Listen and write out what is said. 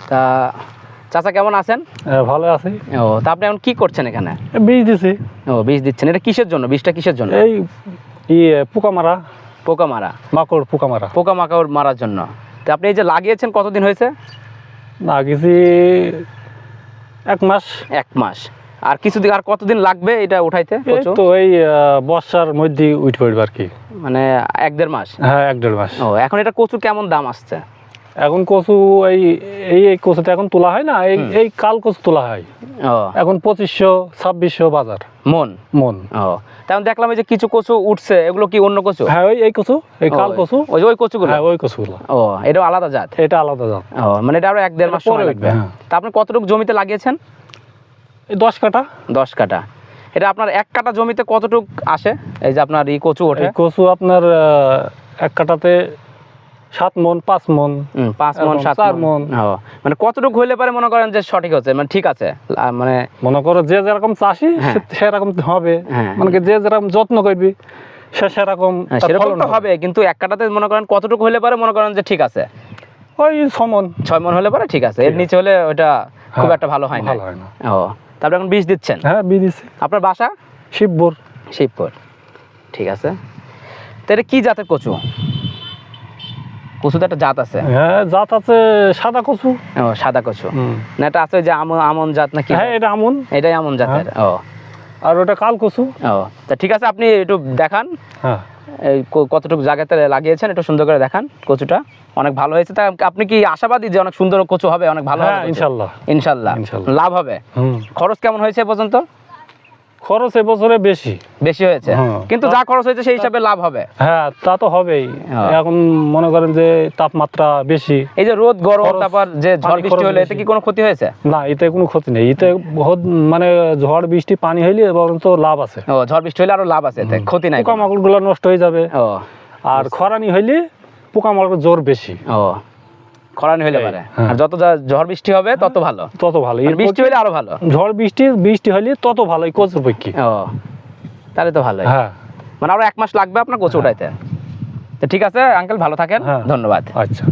তা চাচা কেমন আছেন? ভালো আছি। ও, তা আপনি এখন কি করছেন এখানে? বীজ দিছি। ও, বীজ দিচ্ছেন। এটা কিসের জন্য? বীজটা কিসের জন্য? এই পোকা মারা, পোকা মারা, মাকড় পোকা মারা। পোকা মাকড় মারার জন্য। তা আপনি এই যে লাগিয়েছেন কতদিন হয়েছে? লাগিয়েছি 1 মাস। 1 মাস। আর কিছুদিন, আর কতদিন লাগবে এটা উঠাইতে? এই তো এই বর্ষার মধ্যে উঠে পড়বে আর কি, মানে 1-1.5 মাস। হ্যাঁ 1-1.5 মাস। ও, এখন এটা কচু কেমন দাম আসছে? এখন কচু এই এই কচুটা এখন তোলা হয় না, এই কাল কচু তোলা হয়। ও, এখন 2500-2600 বাজার মন। ও, তেমন দেখলাম এই যে কিছু কচু উঠছে, এগুলো কি অন্য কচু? হ্যাঁ এই কচু, এই কাল কচু, ওই কচুগুলো। হ্যাঁ ওই কচুগুলো। ও, এটা আলাদা জাত? এটা আলাদা জাত। ও, মানে এটা আরো 1-1.5 মাস সময় লাগবে। হ্যাঁ। তা আপনি কতটুকু জমিতে লাগিয়েছেন? এই 10 কাঠা। 10 কাঠা। এটা আপনার 1 কাঠা জমিতে কতটুক আসে এই যে আপনার এই কচু ওঠে? এই কচু আপনার 1 কাঠাতে 7 মন, 5 মন, 5 মন, 7 মন। ও, মানে কতটুকু হইলে পারে মনে করেন যে সঠিক হচ্ছে, মানে ঠিক আছে? মানে মনে করো যে যেরকম চাষি সেরকম হবে, মানে যে যেরকম যত্ন করবি সেরকম সেরকম তো হবে, কিন্তু 1 কাঠাতে মনে করেন কতটুকু হলে পারে মনে করেন যে ঠিক আছে? ওই 6 মন। 6 মন হলে পারে ঠিক আছে, এর নিচে হলে ওটা খুব একটা ভালো হয় না। ও, তারপরে এখন বীজ দিচ্ছেন? হ্যাঁ বীজ দিচ্ছি। আপনার বাসা? শিবপুর। শিবপুর, ঠিক আছে। তো এটা কি জাতের কচু? কচু তো একটা জাত আছে। হ্যাঁ জাত আছে, সাদা কচু। ও, সাদা কচু না, এটা আছে যে আমন জাত নাকি? হ্যাঁ এটা আমন। এটাই আমন জাতের। ও, আর ওটা কাল কচু। ও, তা ঠিক আছে, আপনি একটু দেখান হ্যাঁ এই কতটুকু জায়গাতে লাগিয়েছেন, একটু সুন্দর করে দেখান। কচুটা অনেক ভালো হয়েছে। তা আপনি কি আশাবাদী যে অনেক সুন্দর কচু হবে, অনেক ভালো হবে? ইনশাল্লাহ। ইনশাল্লাহ লাভ হবে। খরচ কেমন হয়েছে এ পর্যন্ত? খরচ এবছরে বেশি হয়েছে, কিন্তু যা খরচ হয়েছে সেই হিসাবে লাভ হবে। হ্যাঁ তা তো হবেই। এখন মনে করেন যে তাপমাত্রা বেশি, এই যে রোদ গরম, তারপর যে ঝড় বৃষ্টি হলে এতে কি কোনো ক্ষতি হয়েছে? না, এতে কোনো ক্ষতি নেই। এতে মানে ঝড় বৃষ্টি পানি হইলে বরং তো লাভ আছে। ও, ঝড় বৃষ্টি হলে আরো লাভ আছে, এতে ক্ষতি নাই। পোকামাকড় গুলো নষ্ট হয়ে যাবে। ও, আর খরানি হইলে পোকামাকড় জোর বেশি। ও, খরানি হইলে পারে। আর যত ঝড় বৃষ্টি হবে তত ভালো। তত ভালো। বৃষ্টি হইলে আরো ভালো। ঝড় বৃষ্টি হইলে তত ভালো এই কচুর পক্ষে। ও, তাহলে তো ভালোই। হ্যাঁ, মানে আরো 1 মাস লাগবে আপনার কচু উঠাইতে। তো ঠিক আছে আঙ্কেল, ভালো থাকেন। হ্যাঁ, ধন্যবাদ। আচ্ছা।